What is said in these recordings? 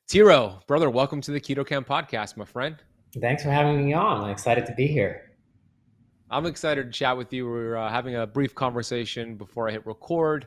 Tero, brother, welcome to the Keto Camp podcast, my friend. Thanks for having me on. I'm excited to be here. I'm excited to chat with you. We're having a brief conversation before I hit record.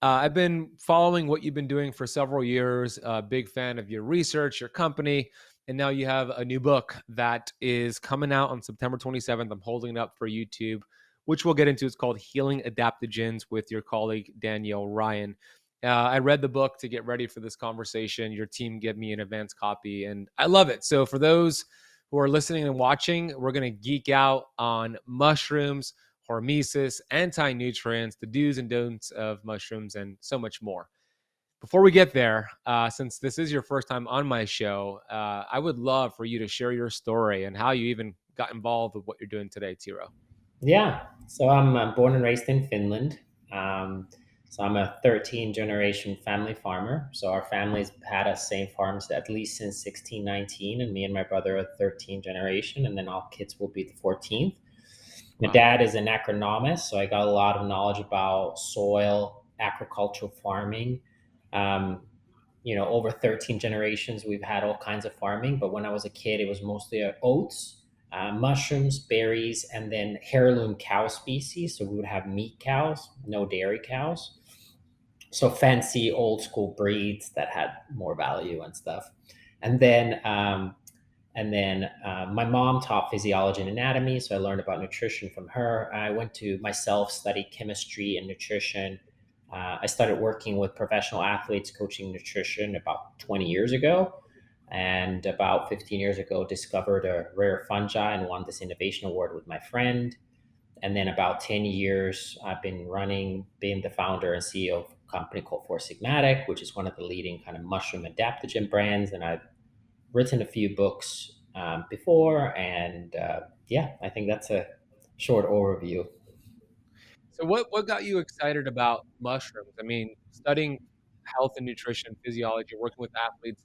I've been following what you've been doing for several years, a big fan of your research, your company, and now you have a new book that is coming out on September 27th. I'm holding it up for YouTube, which we'll get into. It's called Healing Adaptogens with your colleague, Danielle Ryan. I read the book to get ready for this conversation. Your team gave me an advance copy, and I love it. So for those who are listening and watching, we're going to geek out on mushrooms, hormesis, anti-nutrients, the do's and don'ts of mushrooms, and so much more. Before we get there, since this is your first time on my show, I would love for you to share your story and how you even got involved with what you're doing today, Tero. Yeah, so I'm born and raised in Finland. So I'm a 13 generation family farmer. So our family's had us same farms at least since 1619, and me and my brother are 13 generation, and then our kids will be the 14th. My Wow. dad is an agronomist, so I got a lot of knowledge about soil, agricultural farming. Um, over 13 generations, we've had all kinds of farming. But when I was a kid, it was mostly oats, mushrooms, berries, and then heirloom cow species. So we would have meat cows, no dairy cows. So fancy old school breeds that had more value and stuff. And then my mom taught physiology and anatomy, so I learned about nutrition from her. I went to myself study chemistry and nutrition. I started working with professional athletes coaching nutrition about 20 years ago, and about 15 years ago discovered a rare fungi and won this innovation award with my friend. And then about 10 years I've been being the founder and CEO of a company called Four Sigmatic, which is one of the leading kind of mushroom adaptogen brands. And I've written a few books before, and yeah, I think that's a short overview. So what got you excited about mushrooms? I mean, studying health and nutrition, physiology, working with athletes,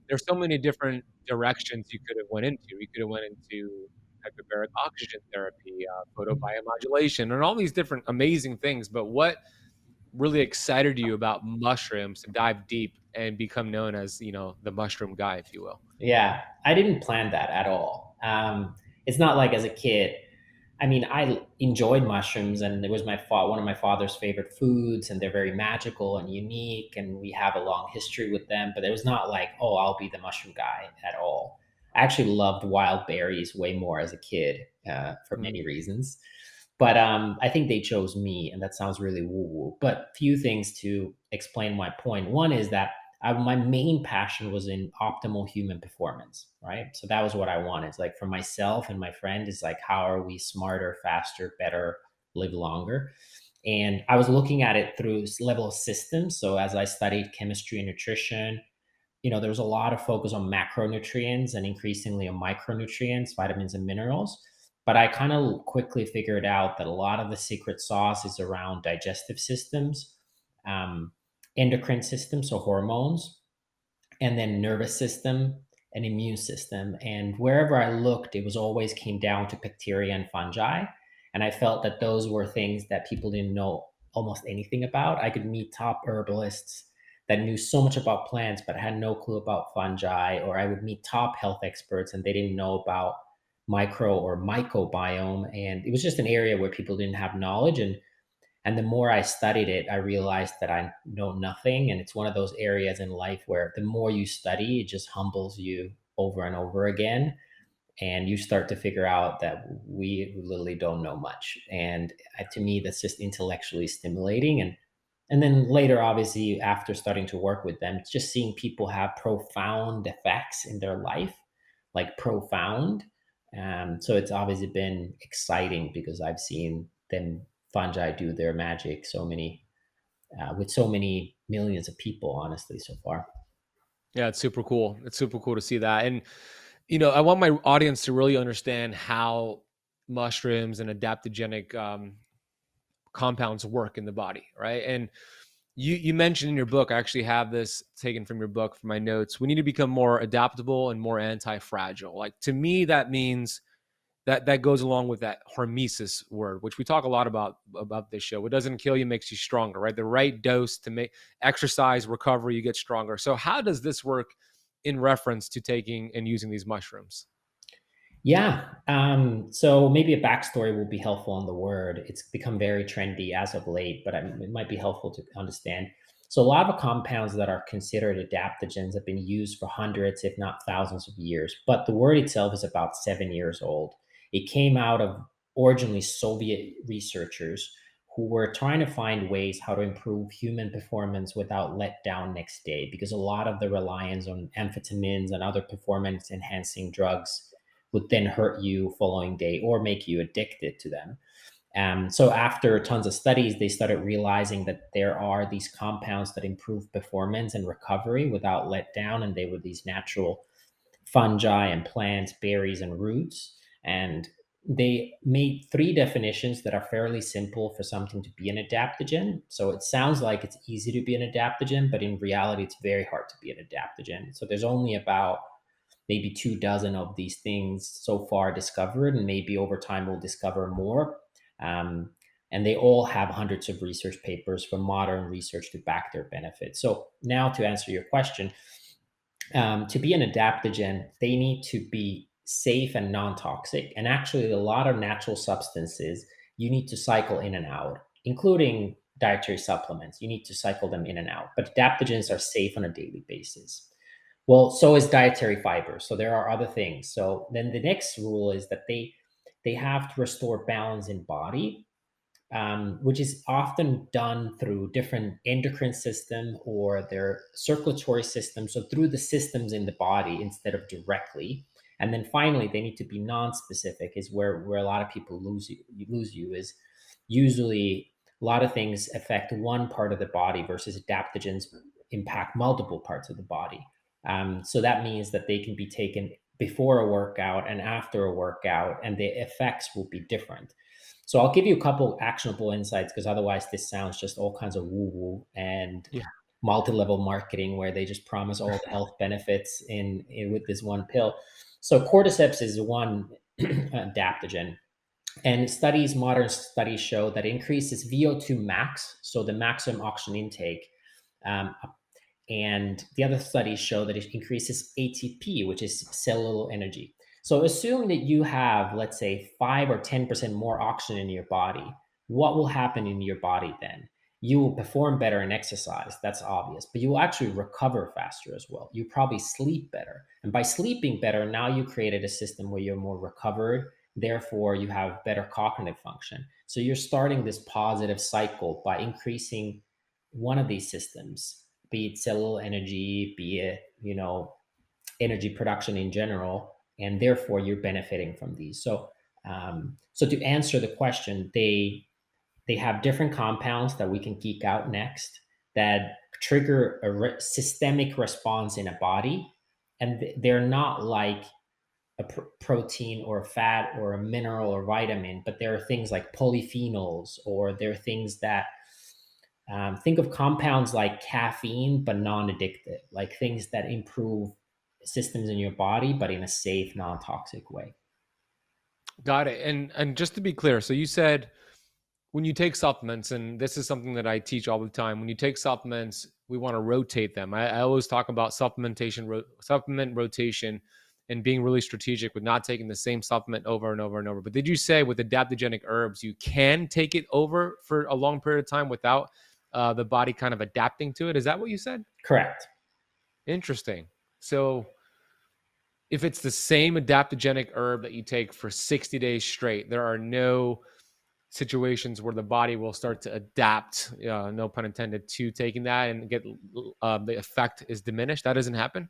there's so many different directions you could have went into. You could have went into hyperbaric oxygen therapy, photobiomodulation, and all these different amazing things. But what really excited you about mushrooms to dive deep and become known as, the mushroom guy, if you will? Yeah, I didn't plan that at all. It's not like as a kid. I mean, I enjoyed mushrooms, and it was one of my father's favorite foods, and they're very magical and unique, and we have a long history with them. But it was not like, oh, I'll be the mushroom guy at all. I actually loved wild berries way more as a kid for Mm. many reasons. But I think they chose me, and that sounds really woo woo. But few things to explain my point. One is that my main passion was in optimal human performance, right? So that was what I wanted. It's like for myself and my friend, is like, how are we smarter, faster, better, live longer? And I was looking at it through this level of systems. So as I studied chemistry and nutrition, there was a lot of focus on macronutrients and increasingly on micronutrients, vitamins and minerals. But I kind of quickly figured out that a lot of the secret sauce is around digestive systems, um, endocrine system, so hormones, and then nervous system and immune system. And wherever I looked, it was always came down to bacteria and fungi. And I felt that those were things that people didn't know almost anything about. I could meet top herbalists that knew so much about plants but had no clue about fungi, or I would meet top health experts and they didn't know about micro or mycobiome. And it was just an area where people didn't have knowledge. And the more I studied it, I realized that I know nothing. And it's one of those areas in life where the more you study, it just humbles you over and over again. And you start to figure out that we literally don't know much. And to me, that's just intellectually stimulating. And then later, obviously, after starting to work with them, it's just seeing people have profound effects in their life, like profound. So it's obviously been exciting because I've seen them fungi do their magic with so many millions of people, honestly, so far. Yeah, it's super cool. It's super cool to see that. And, I want my audience to really understand how mushrooms and adaptogenic compounds work in the body, right? And you mentioned in your book, I actually have this taken from your book for my notes. We need to become more adaptable and more anti-fragile. Like, to me, that means that goes along with that hormesis word, which we talk a lot about this show. What doesn't kill you makes you stronger, right? The right dose to make exercise, recovery, you get stronger. So how does this work in reference to taking and using these mushrooms? Yeah. So maybe a backstory will be helpful on the word. It's become very trendy as of late, but it might be helpful to understand. So a lot of compounds that are considered adaptogens have been used for hundreds, if not thousands of years, but the word itself is about 7 years old. It came out of originally Soviet researchers who were trying to find ways how to improve human performance without letdown next day, because a lot of the reliance on amphetamines and other performance enhancing drugs would then hurt you following day or make you addicted to them. So after tons of studies, they started realizing that there are these compounds that improve performance and recovery without letdown, and they were these natural fungi and plants, berries and roots. And they made three definitions that are fairly simple for something to be an adaptogen. So it sounds like it's easy to be an adaptogen, but in reality, it's very hard to be an adaptogen. So there's only about maybe 24 of these things so far discovered, and maybe over time we'll discover more. Um, and they all have hundreds of research papers from modern research to back their benefits. So now to answer your question, to be an adaptogen, they need to be safe and non-toxic. And actually, a lot of natural substances you need to cycle in and out, including dietary supplements. You need to cycle them in and out. But adaptogens are safe on a daily basis. Well, so is dietary fiber. So there are other things. So then the next rule is that they have to restore balance in body, which is often done through different endocrine system or their circulatory system. So through the systems in the body instead of directly. And then finally, they need to be non-specific. Is where a lot of people lose you is usually a lot of things affect one part of the body versus adaptogens impact multiple parts of the body. So that means that they can be taken before a workout and after a workout, and the effects will be different. So I'll give you a couple actionable insights, because otherwise this sounds just all kinds of woo-woo and Yeah. multi-level marketing where they just promise all the health benefits in with this one pill. So cordyceps is one adaptogen, and modern studies show that increases VO2 max, so the maximum oxygen intake. Um, and the other studies show that it increases ATP, which is cellular energy. So assume that you have, let's say, 5 or 10% more oxygen in your body. What will happen in your body then? You will perform better in exercise. That's obvious. But you will actually recover faster as well. You probably sleep better. And by sleeping better, now you created a system where you're more recovered. Therefore, you have better cognitive function. So you're starting this positive cycle by increasing one of these systems, be it cellular energy, be it, energy production in general, and therefore you're benefiting from these. So to answer the question, they have different compounds that we can geek out next that trigger a systemic response in a body, and they're not like a protein or a fat or a mineral or vitamin, but there are things like polyphenols, or there are things that think of compounds like caffeine, but non-addictive, like things that improve systems in your body, but in a safe, non-toxic way. Got it. And just to be clear, so you said when you take supplements, and this is something that I teach all the time, when you take supplements, we want to rotate them. I always talk about supplement rotation and being really strategic with not taking the same supplement over and over and over. But did you say with adaptogenic herbs, you can take it over for a long period of time without the body kind of adapting to it? Is that what you said? Correct. Interesting. So if it's the same adaptogenic herb that you take for 60 days straight, there are no situations where the body will start to adapt, no pun intended, to taking that and get the effect is diminished. That doesn't happen.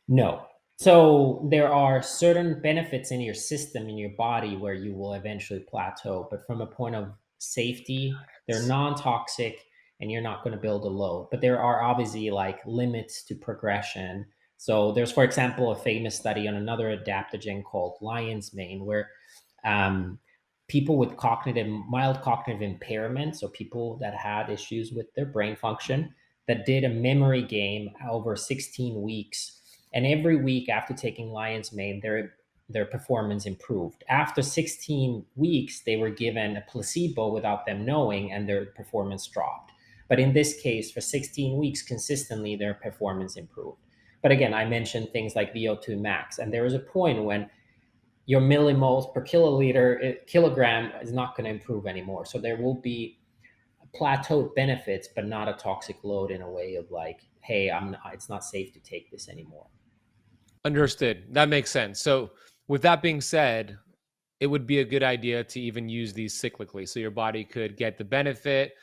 No. So there are certain benefits in your system, in your body, where you will eventually plateau. But from a point of safety, they're non-toxic and you're not going to build a load. But there are obviously like limits to progression. So there's, for example, a famous study on another adaptogen called lion's mane, where um, people with mild cognitive impairment, so people that had issues with their brain function, that did a memory game over 16 weeks. And every week after taking lion's mane, their performance improved. After 16 weeks, they were given a placebo without them knowing, and their performance dropped. But in this case, for 16 weeks consistently, their performance improved. But again, I mentioned things like VO2 max, and there is a point when your millimoles per kilogram is not going to improve anymore. So there will be plateaued benefits, but not a toxic load in a way of like, hey, it's not safe to take this anymore. Understood. That makes sense. So, with that being said, it would be a good idea to even use these cyclically. So your body could get the benefit,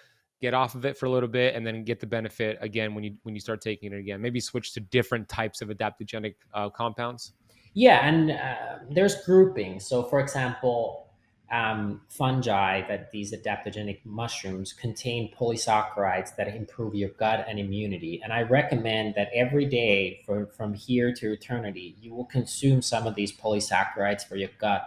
get off of it for a little bit, and then get the benefit again when you start taking it again. Maybe switch to different types of adaptogenic compounds. Yeah, and there's grouping. So, for example, fungi, that these adaptogenic mushrooms contain polysaccharides that improve your gut and immunity. And I recommend that every day from here to eternity, you will consume some of these polysaccharides for your gut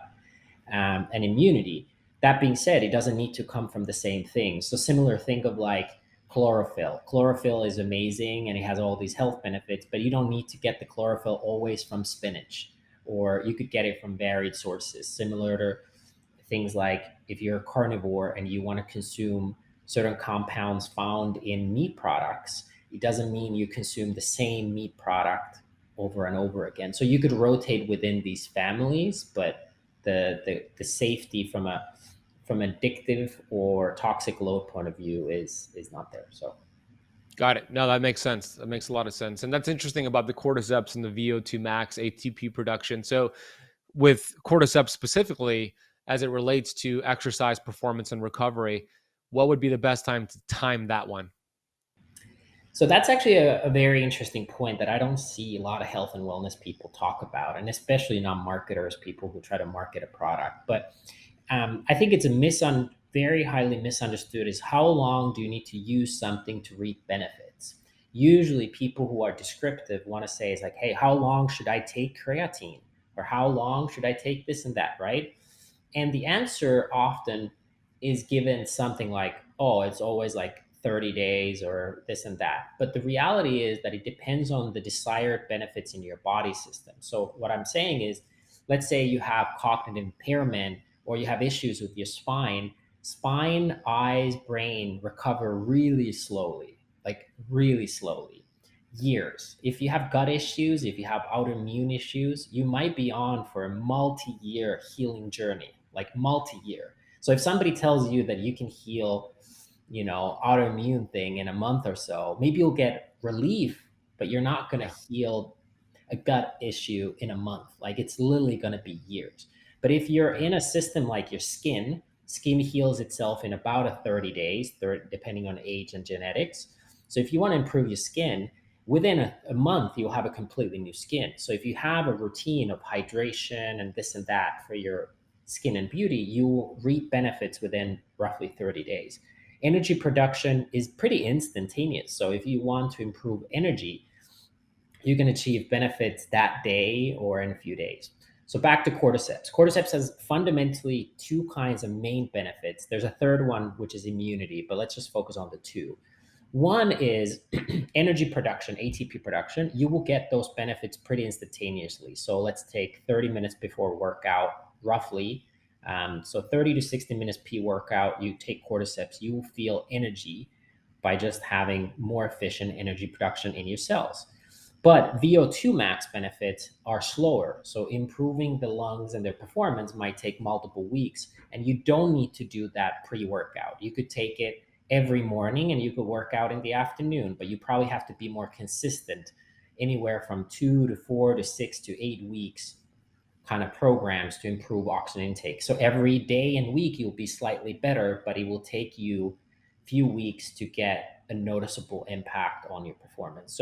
and immunity. That being said, it doesn't need to come from the same thing. So, similar, think of like chlorophyll. Chlorophyll is amazing and it has all these health benefits, but you don't need to get the chlorophyll always from spinach, or you could get it from varied sources. Similar to things like if you're a carnivore and you want to consume certain compounds found in meat products, it doesn't mean you consume the same meat product over and over again. So you could rotate within these families, but the safety from addictive or toxic load point of view is not there. So Got it. No, that makes sense. That makes a lot of sense. And that's interesting about the cordyceps and the VO2 max ATP production. So, with cordyceps specifically, as it relates to exercise performance and recovery, what would be the best time to time that one? So that's actually a very interesting point that I don't see a lot of health and wellness people talk about, and especially not marketers, people who try to market a product. But I think it's very highly misunderstood is how long do you need to use something to reap benefits? Usually, people who are descriptive want to say is like, hey, how long should I take creatine, or how long should I take this and that, right? And the answer often is given something like, oh, it's always like 30 days or this and that. But the reality is that it depends on the desired benefits in your body system. So, what I'm saying is, let's say you have cognitive impairment or you have issues with your spine, eyes, brain recover really slowly, like really slowly. Years. If you have gut issues, if you have autoimmune issues, you might be on for a multi-year healing journey, like multi-year. So if somebody tells you that you can heal, autoimmune thing in a month or so, maybe you'll get relief, but you're not going Yeah. to heal a gut issue in a month. Like it's literally going to be years. But if you're Yeah. in a system like your skin heals itself in about 30 days, depending on age and genetics. So if you want to improve your skin, within a month, you'll have a completely new skin. So if you have a routine of hydration and this and that for your skin and beauty, you will reap benefits within roughly 30 days. Energy production is pretty instantaneous. So if you want to improve energy, you can achieve benefits that day or in a few days. So back to cordyceps. Cordyceps has fundamentally two kinds of main benefits. There's a third one, which is immunity, but let's just focus on the two. One is energy production, ATP production. You will get those benefits pretty instantaneously. So let's take 30 minutes before workout, roughly. So 30 to 60 minutes pre-workout, you take cordyceps, you will feel energy by just having more efficient energy production in your cells. But VO2 max benefits are slower. So improving the lungs and their performance might take multiple weeks. And you don't need to do that pre workout. You could take it every morning and you could work out in the afternoon, but you probably have to be more consistent, anywhere from 2 to 4 to 6 to 8 weeks kind of programs to improve oxygen intake. So every day and week you'll be slightly better, but it will take you a few weeks to get a noticeable impact on your performance.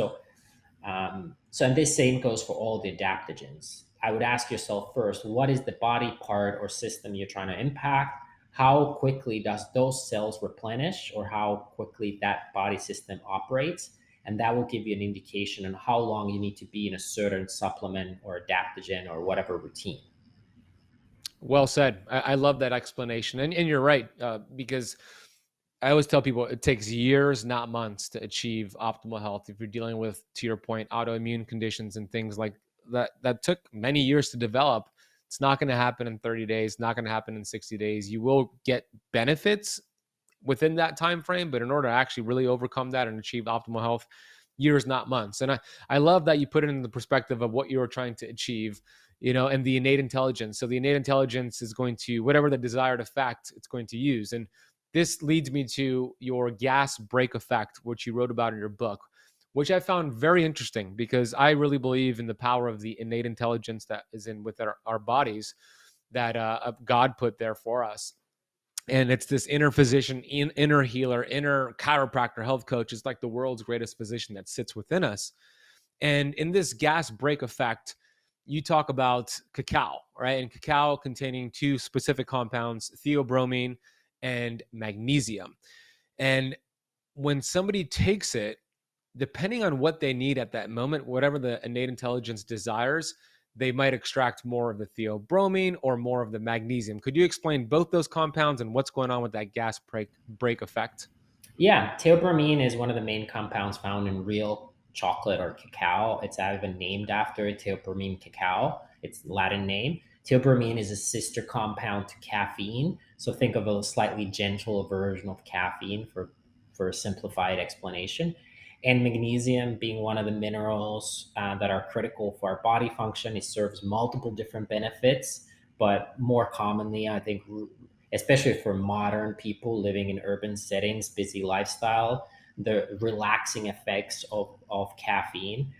And this same goes for all the adaptogens. I would ask yourself first, what is the body part or system you're trying to impact? How quickly does those cells replenish, or how quickly that body system operates? And that will give you an indication on how long you need to be in a certain supplement or adaptogen or whatever routine. Well said. I love that explanation. And you're right, because I always tell people it takes years, not months, to achieve optimal health. If you're dealing with, to your point, autoimmune conditions and things like that took many years to develop. It's not going to happen in 30 days, not going to happen in 60 days. You will get benefits within that time frame, but in order to actually really overcome that and achieve optimal health, years, not months. And I love that you put it in the perspective of what you're trying to achieve, and the innate intelligence. So the innate intelligence is going to, whatever the desired effect it's going to use. And this leads me to your gas brake effect, which you wrote about in your book, which I found very interesting because I really believe in the power of the innate intelligence that is in with our bodies that God put there for us. And it's this inner physician, inner healer, inner chiropractor, health coach. It's like the world's greatest physician that sits within us. And in this gas brake effect, you talk about cacao, right? And cacao containing two specific compounds, theobromine and magnesium. And when somebody takes it, depending on what they need at that moment, whatever the innate intelligence desires, they might extract more of the theobromine or more of the magnesium. Could you explain both those compounds and what's going on with that gas brake effect? Yeah, theobromine is one of the main compounds found in real chocolate or cacao. It's even named after theobromine cacao. It's the Latin name. Theobromine is a sister compound to caffeine. So think of a slightly gentle version of caffeine for a simplified explanation. And magnesium being one of the minerals that are critical for our body function. It serves multiple different benefits, but more commonly, I think, especially for modern people living in urban settings, busy lifestyle, the relaxing effects of caffeine.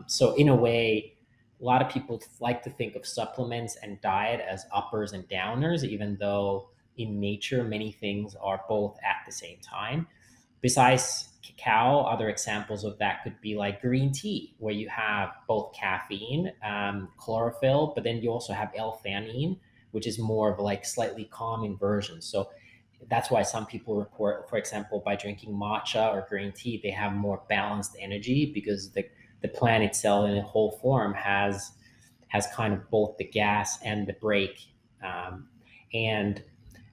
So, in a way, a lot of people like to think of supplements and diet as uppers and downers, even though in nature, many things are both at the same time. Besides cacao, other examples of that could be like green tea, where you have both caffeine, chlorophyll, but then you also have L-theanine, which is more of like slightly calming version. So that's why some people report, for example, by drinking matcha or green tea, they have more balanced energy because the plant itself in a whole form has kind of both the gas and the brake. And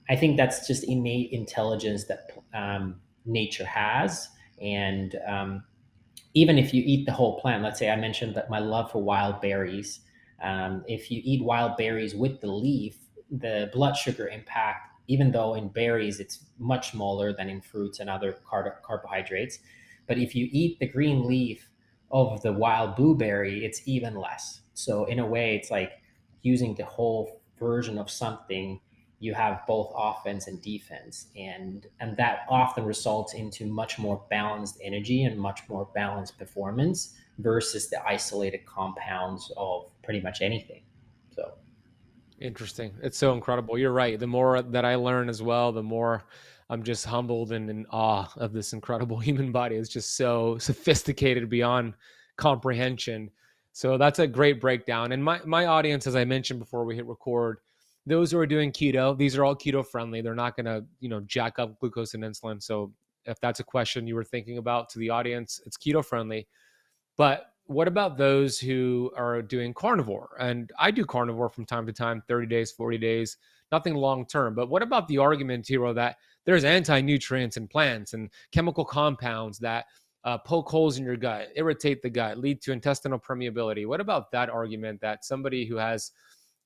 I think that's just innate intelligence that nature has. And even if you eat the whole plant, let's say I mentioned that my love for wild berries. If you eat wild berries with the leaf, the blood sugar impact, even though in berries it's much smaller than in fruits and other carbohydrates, but if you eat the green leaf of the wild blueberry, it's even less. So in a way, it's like using the whole version of something. You have both offense and defense, and that often results into much more balanced energy and much more balanced performance versus the isolated compounds of pretty much anything. So Interesting. It's so incredible. You're right. The more that I learn as well, the more I'm just humbled and in awe of this incredible human body. It's just so sophisticated beyond comprehension. So that's a great breakdown. And my audience, as I mentioned before we hit record, those who are doing keto, these are all keto friendly. They're not going to, jack up glucose and insulin. So if that's a question you were thinking about to the audience, it's keto friendly. But what about those who are doing carnivore? And I do carnivore from time to time, 30 days, 40 days, nothing long term. But what about the argument, Tero, that there's anti nutrients in plants and chemical compounds that poke holes in your gut, irritate the gut, lead to intestinal permeability? What about that argument that somebody who has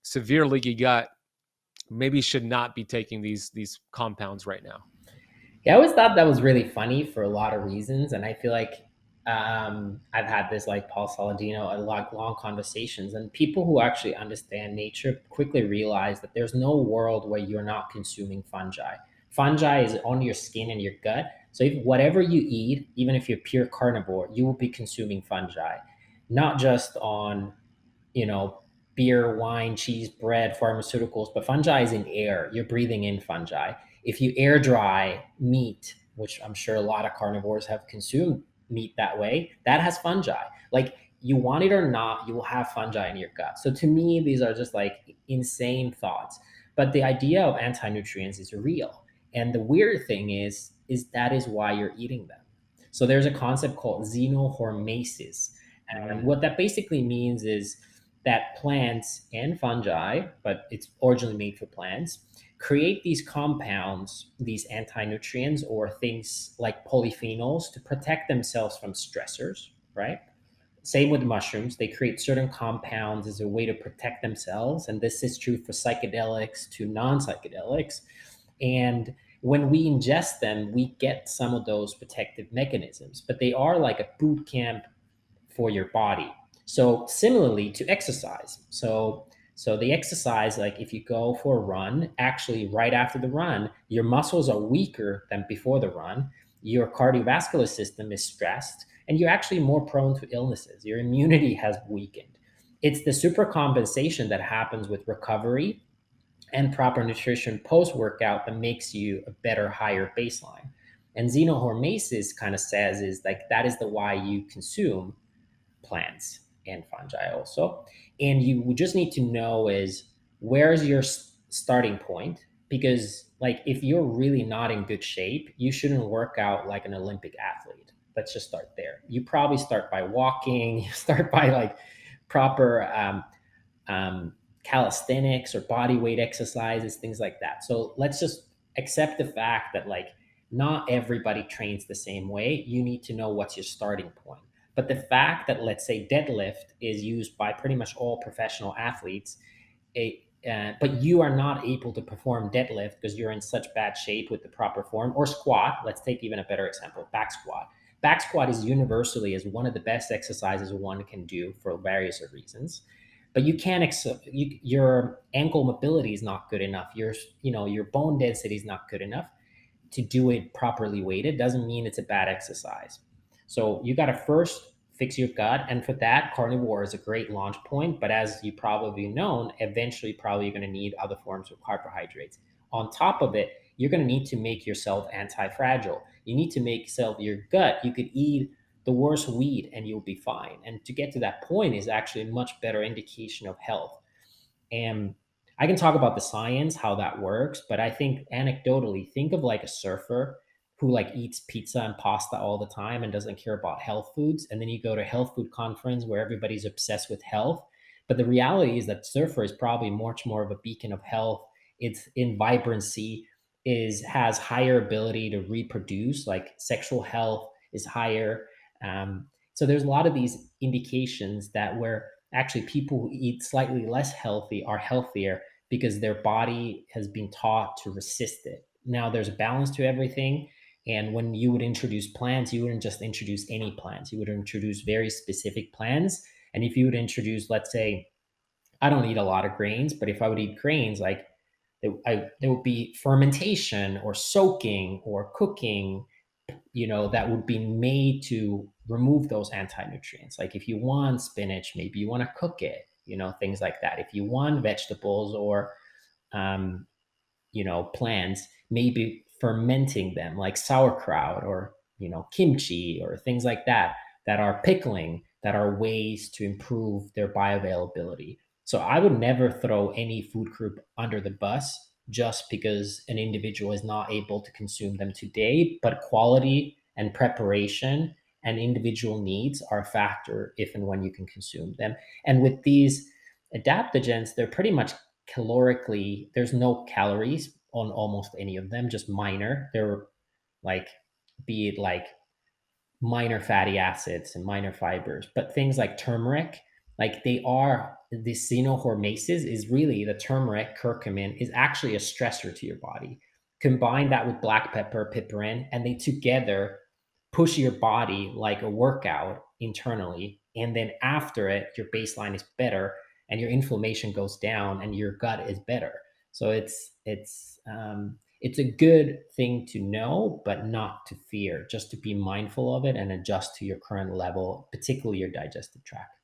severe leaky gut maybe should not be taking these compounds right now? yeah, I always thought that was really funny for a lot of reasons, and I feel like I've had this like Paul Saladino a lot long conversations, and people who actually understand nature quickly realize that there's no world where you're not consuming fungi. Fungi is on your skin and your gut, so if whatever you eat, even if you're pure carnivore, you will be consuming fungi, not just on you know, beer, wine, cheese, bread, pharmaceuticals, but fungi is in air. You're breathing in fungi. If you air dry meat, which I'm sure a lot of carnivores have consumed meat that way, that has fungi. Like you want it or not, you will have fungi in your gut. So to me, these are just like insane thoughts. But the idea of anti-nutrients is real. And the weird thing is that is why you're eating them. So there's a concept called xenohormesis. And Mm. what that basically means is that plants and fungi, but it's originally made for plants, create these compounds, these anti nutrients, or things like polyphenols to protect themselves from stressors, right? Same with mushrooms. They create certain compounds as a way to protect themselves. And this is true for psychedelics to non psychedelics. And When we ingest them, we get some of those protective mechanisms, but they are like a boot camp for your body. So similarly to exercise. So the exercise, like if you go for a run, actually right after the run, your muscles are weaker than before the run. Your cardiovascular system is stressed, and you're actually more prone to illnesses. Your immunity has weakened. It's the supercompensation that happens with recovery and proper nutrition post workout that makes you a better, higher baseline. And xenohormesis kind of says is like that is the why you consume plants and fungi also. And you just need to know is where's your starting point, because like if you're really not in good shape, you shouldn't work out like an Olympic athlete. Let's just start there. You probably start by walking, you start by like proper calisthenics or body weight exercises, things like that. So let's just accept the fact that like not everybody trains the same way. You need to know what's your starting point. But the fact that, let's say, deadlift is used by pretty much all professional athletes, but you are not able to perform deadlift because you're in such bad shape with the proper form, or squat. Let's take even a better example, back squat. Back squat is universally as one of the best exercises one can do for various reasons. But you can't, your ankle mobility is not good enough. Your bone density is not good enough to do it properly weighted. Doesn't mean it's a bad exercise. So you got to first fix your gut. And for that, carnivore is a great launch point. But as you probably know, eventually probably you're going to need other forms of carbohydrates. On top of it, you're going to need to make yourself anti-fragile. You need to make yourself your gut. You could eat the worst weed and you'll be fine. And to get to that point is actually a much better indication of health. And I can talk about the science, how that works, but I think anecdotally, think of like a surfer who like eats pizza and pasta all the time and doesn't care about health foods. And then you go to a health food conference where everybody's obsessed with health. But the reality is that surfer is probably much more of a beacon of health. It's in vibrancy, is has higher ability to reproduce, like sexual health is higher. So there's a lot of these indications that where actually people who eat slightly less healthy are healthier because their body has been taught to resist it. Now there's a balance to everything. And when you would introduce plants, you wouldn't just introduce any plants. You would introduce very specific plants. And if you would introduce, let's say, I don't eat a lot of grains, but if I would eat grains, like there would be fermentation or soaking or cooking, that would be made to remove those anti-nutrients. Like if you want spinach, maybe you want to cook it, things like that. If you want vegetables or, um, plants, maybe fermenting them like sauerkraut or, kimchi or things like that, that are pickling, that are ways to improve their bioavailability. So I would never throw any food group under the bus just because an individual is not able to consume them today, but quality and preparation and individual needs are a factor if and when you can consume them. And with these adaptogens, they're pretty much calorically, there's no calories on almost any of them, just minor. They're like, be it like minor fatty acids and minor fibers, but things like turmeric, like they are the xenohormesis is really the turmeric, curcumin is actually a stressor to your body. Combine that with black pepper, piperin, and they together push your body like a workout internally. And then after it, your baseline is better and your inflammation goes down and your gut is better. So it's a good thing to know, but not to fear, just to be mindful of it and adjust to your current level, particularly your digestive tract.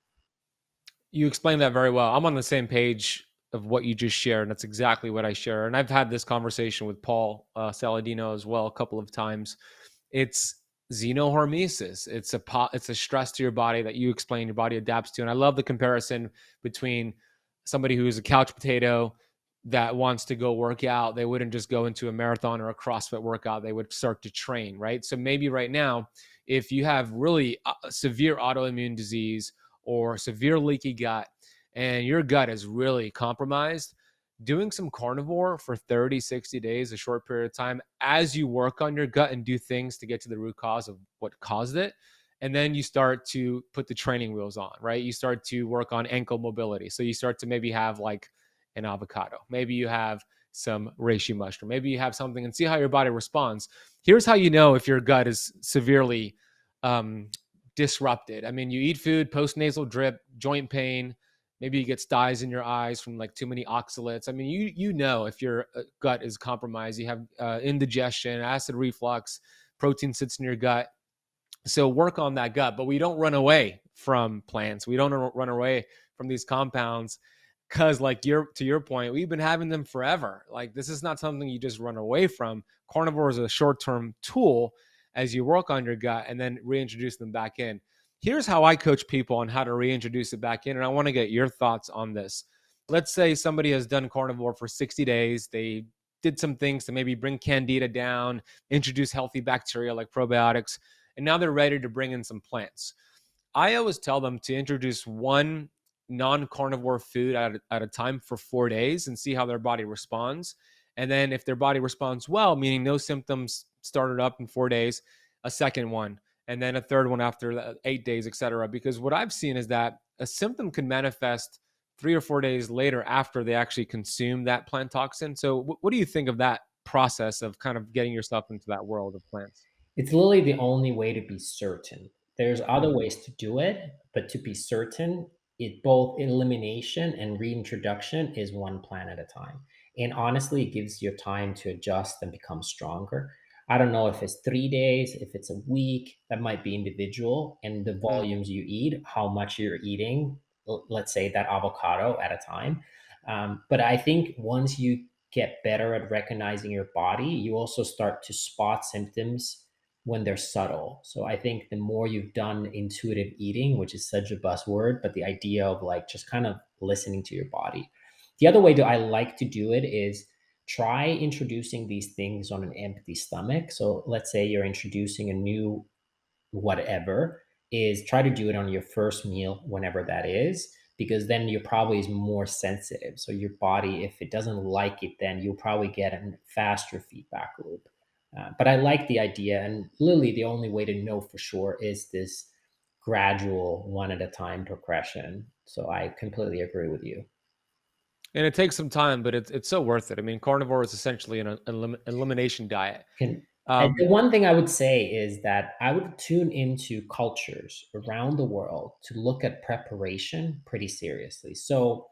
You explained that very well. I'm on the same page of what you just shared, and that's exactly what I share. And I've had this conversation with Paul Saladino as well a couple of times. It's xenohormesis. It's a stress to your body that you explain your body adapts to. And I love the comparison between somebody who's a couch potato that wants to go work out. They wouldn't just go into a marathon or a CrossFit workout. They would start to train, right? So maybe right now, if you have really severe autoimmune disease or severe leaky gut and your gut is really compromised, doing some carnivore for 30, 60 days, a short period of time, as you work on your gut and do things to get to the root cause of what caused it. And then you start to put the training wheels on, right? You start to work on ankle mobility. So you start to maybe have like an avocado. Maybe you have some reishi mushroom. Maybe you have something and see how your body responds. Here's how you know if your gut is severely um, disrupted. I mean, you eat food, post-nasal drip, joint pain, maybe you get styes in your eyes from like too many oxalates. I mean, you know if your gut is compromised, you have indigestion, acid reflux, protein sits in your gut. So work on that gut, but we don't run away from plants. We don't run away from these compounds because, like, to your point, we've been having them forever. Like, this is not something you just run away from. Carnivore is a short-term tool as you work on your gut and then reintroduce them back in. Here's how I coach people on how to reintroduce it back in, and I want to get your thoughts on this. Let's say somebody has done carnivore for 60 days. They did some things to maybe bring candida down, introduce healthy bacteria like probiotics, and now they're ready to bring in some plants. I always tell them to introduce one non-carnivore food at a time for 4 days and see how their body responds. And then if their body responds well, meaning no symptoms started up in 4 days, a second one, and then a third one after 8 days, etc. Because what I've seen is that a symptom can manifest 3 or 4 days later after they actually consume that plant toxin. So what do you think of that process of kind of getting yourself into that world of plants? It's literally the only way to be certain. There's other Mm, ways to do it, but to be certain, it both elimination and reintroduction is one plan at a time. And honestly, it gives you time to adjust and become stronger. I don't know if it's 3 days, if it's a week, that might be individual, and the mm. volumes you eat, how much you're eating, let's say that avocado at a time. But I think once you get better at recognizing your body, you also start to spot symptoms when they're subtle. So I think the more you've done intuitive eating, which is such a buzzword, but the idea of like just kind of listening to your body. The other way that I like to do it is try introducing these things on an empty stomach. So let's say you're introducing a new whatever, is try to do it on your first meal, whenever that is, because then your probably is more sensitive. So your body, if it doesn't like it, then you'll probably get a faster feedback loop. But I like the idea, and literally the only way to know for sure is this gradual one at a time progression. So I completely agree with you. And it takes some time, but it's so worth it. I mean, carnivore is essentially an elimination diet. Can Um, The one thing I would say is that I would tune into cultures around the world to look at preparation pretty seriously. So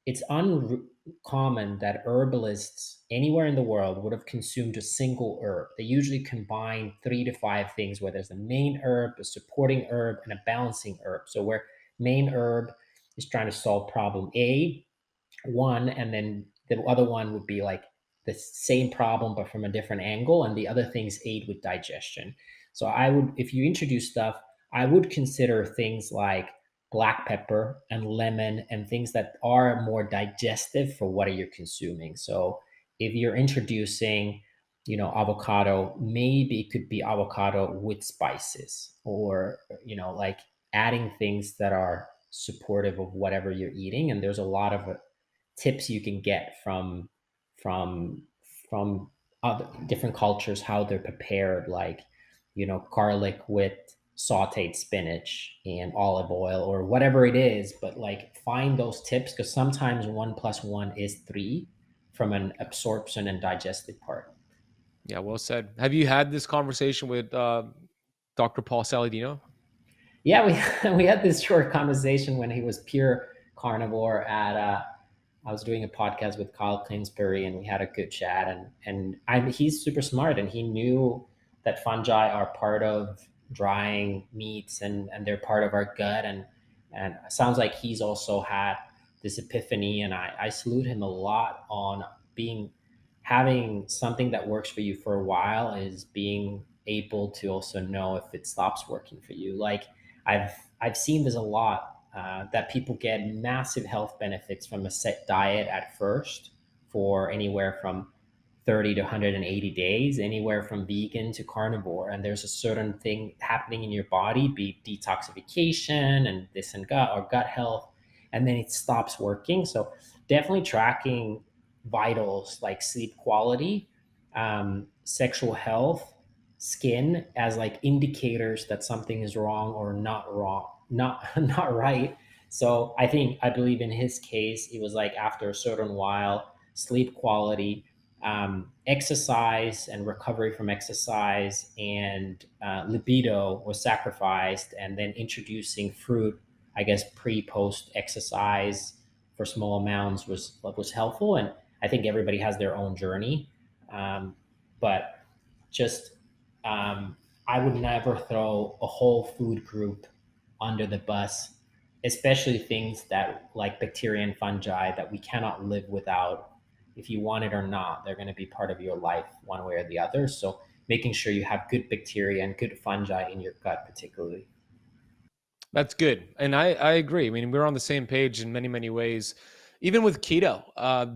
it's uncommon that herbalists anywhere in the world would have consumed a single herb. They usually combine 3 to 5 things, where there's a main herb, a supporting herb, and a balancing herb. So where main herb is trying to solve problem A, one, and then the other one would be like the same problem but from a different angle, and the other things aid with digestion. So I would, if you introduce stuff, I would consider things like black pepper and lemon and things that are more digestive for what you're consuming. So if you're introducing, avocado, maybe it could be avocado with spices, or like adding things that are supportive of whatever you're eating. And there's a lot of tips you can get from from other different cultures, how they're prepared, like garlic with sauteed spinach and olive oil or whatever it is. But like find those tips, because sometimes 1 plus 1 is 3 from an absorption and digestive part. yeah, well said. Have you had this conversation with Dr. Paul Saladino? Yeah, we we had this short conversation when he was pure carnivore at I was doing a podcast with Kyle Kingsbury, and we had a good chat. And he's super smart, and he knew that fungi are part of drying meats, and they're part of our gut. And it sounds like he's also had this epiphany, and I salute him a lot on being having something that works for you for a while, is being able to also know if it stops working for you. Like I've seen this a lot, that people get massive health benefits from a set diet at first for anywhere from 30 to 180 days, anywhere from vegan to carnivore. And there's a certain thing happening in your body, be it detoxification and this and gut or gut health, and then it stops working. So definitely tracking vitals like sleep quality, sexual health, skin, as like indicators that something is wrong, not right. So I believe in his case, it was like after a certain while, sleep quality, exercise and recovery from exercise, and libido was sacrificed, and then introducing fruit, I guess, post exercise for small amounts was helpful. And I think everybody has their own journey, but just I would never throw a whole food group under the bus, especially things that like bacteria and fungi that we cannot live without. If you want it or not, they're going to be part of your life one way or the other. So making sure you have good bacteria and good fungi in your gut, particularly. That's good. And I agree. I mean, we're on the same page in many, many ways. Even with keto,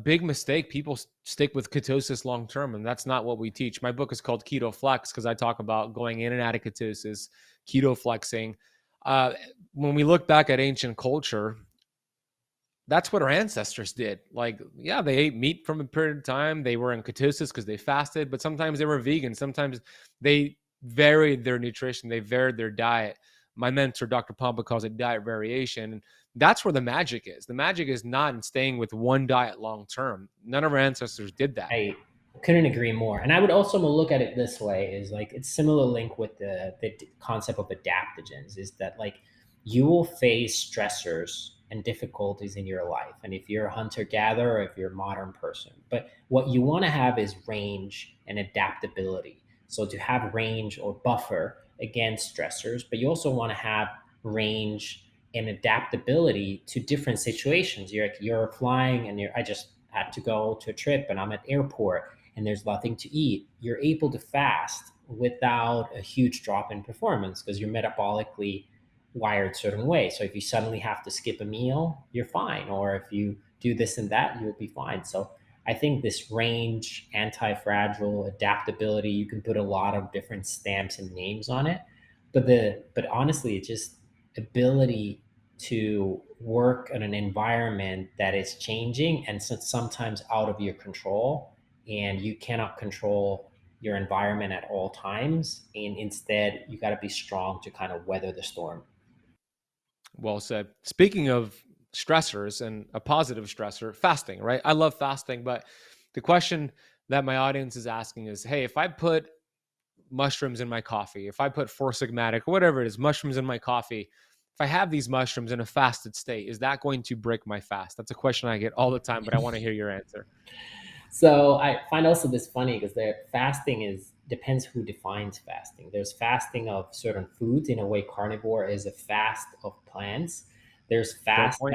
big mistake. People stick with ketosis long term, and that's not what we teach. My book is called Keto Flex because I talk about going in and out of ketosis, keto flexing. Uh, when we look back at ancient culture, that's what our ancestors did. Like, yeah, they ate meat from a period of time. They were in ketosis because they fasted, but sometimes they were vegan. Sometimes they varied their nutrition. They varied their diet. My mentor, Dr. Pompa, calls it diet variation. And that's where the magic is. The magic is not in staying with one diet long term. None of our ancestors did that. I couldn't agree more. And I would also look at it this way: is like it's similar link with the concept of adaptogens. Is that like you will face stressors and difficulties in your life, and if you're a hunter gatherer, or if you're a modern person, but what you want to have is range and adaptability. So to have range or buffer against stressors, but you also want to have range and adaptability to different situations. You're flying, and I just had to go to a trip, and I'm at airport, and there's nothing to eat. You're able to fast without a huge drop in performance because you're metabolically wired a certain way. So if you suddenly have to skip a meal, you're fine. Or if you do this and that, you'll be fine. So I think this range, anti-fragile, adaptability, you can put a lot of different stamps and names on it. But honestly, it's just ability to work in an environment that is changing and sometimes out of your control, and you cannot control your environment at all times, and instead you got to be strong to kind of weather the storm. Well said. Speaking of stressors and a positive stressor, fasting, right? I love fasting, but the question that my audience is asking is, hey, if I put mushrooms in my coffee, if I put Four Sigmatic or whatever it is, mushrooms in my coffee, if I have these mushrooms in a fasted state, is that going to break my fast? That's a question I get all the time, but I want to hear your answer. So I find also this funny because the fasting is depends who defines fasting. There's fasting of certain foods. In a way, carnivore is a fast of plants. There's Fair fast point.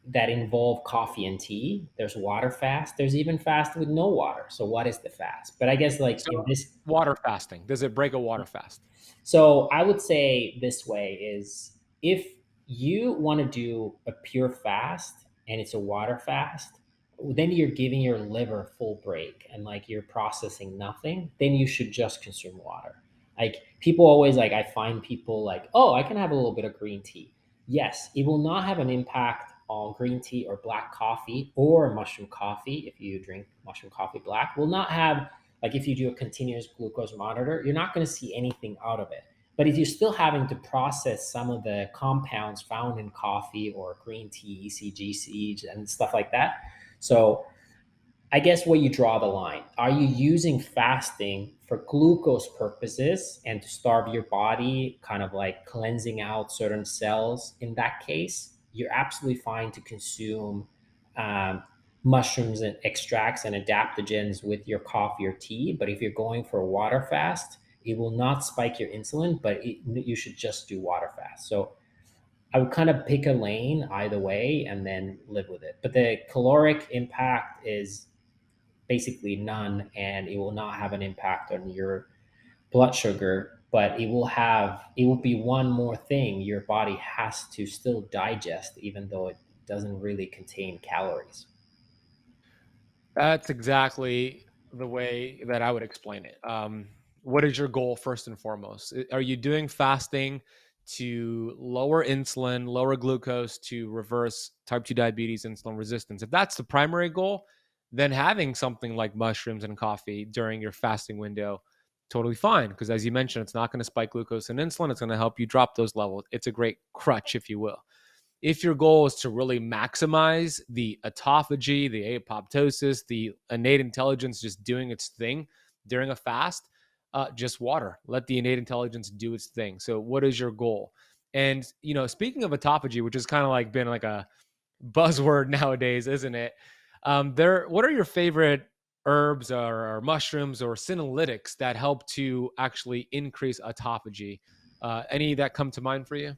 that involve coffee and tea. There's water fast. There's even fast with no water. So what is the fast? But I guess like So, in this, water fasting, does it break a water fast? so I would say this way is if you want to do a pure fast and it's a water fast, then you're giving your liver full break and like you're processing nothing, then you should just consume water. Like people always like, I find people like, oh, I can have a little bit of green tea. Yes, it will not have an impact on green tea or black coffee or mushroom coffee. If you drink mushroom coffee black, will not have, like if you do a continuous glucose monitor, you're not going to see anything out of it. But if you're still having to process some of the compounds found in coffee or green tea, ECGC, and stuff like that, so I guess where you draw the line. Are you using fasting for glucose purposes and to starve your body, kind of like cleansing out certain cells? In that case, you're absolutely fine to consume um, mushrooms and extracts and adaptogens with your coffee or tea. But if you're going for a water fast, it will not spike your insulin, but you should just do water fast. So I would kind of pick a lane either way and then live with it. But the caloric impact is basically none, and it will not have an impact on your blood sugar, but it will be one more thing your body has to still digest, even though it doesn't really contain calories. That's exactly the way that I would explain it. What is your goal first and foremost? Are you doing fasting to lower insulin, lower glucose, to reverse type 2 diabetes, insulin resistance? If that's the primary goal, then having something like mushrooms and coffee during your fasting window, totally fine. Because as you mentioned, it's not going to spike glucose and insulin. It's going to help you drop those levels. It's a great crutch, if you will. if your goal is to really maximize the autophagy, the apoptosis, the innate intelligence just doing its thing during a fast, just water. Let the innate intelligence do its thing. So, what is your goal? And speaking of autophagy, which has kind of like been like a buzzword nowadays, isn't it? What are your favorite herbs or mushrooms or senolytics that help to actually increase autophagy? Any that come to mind for you?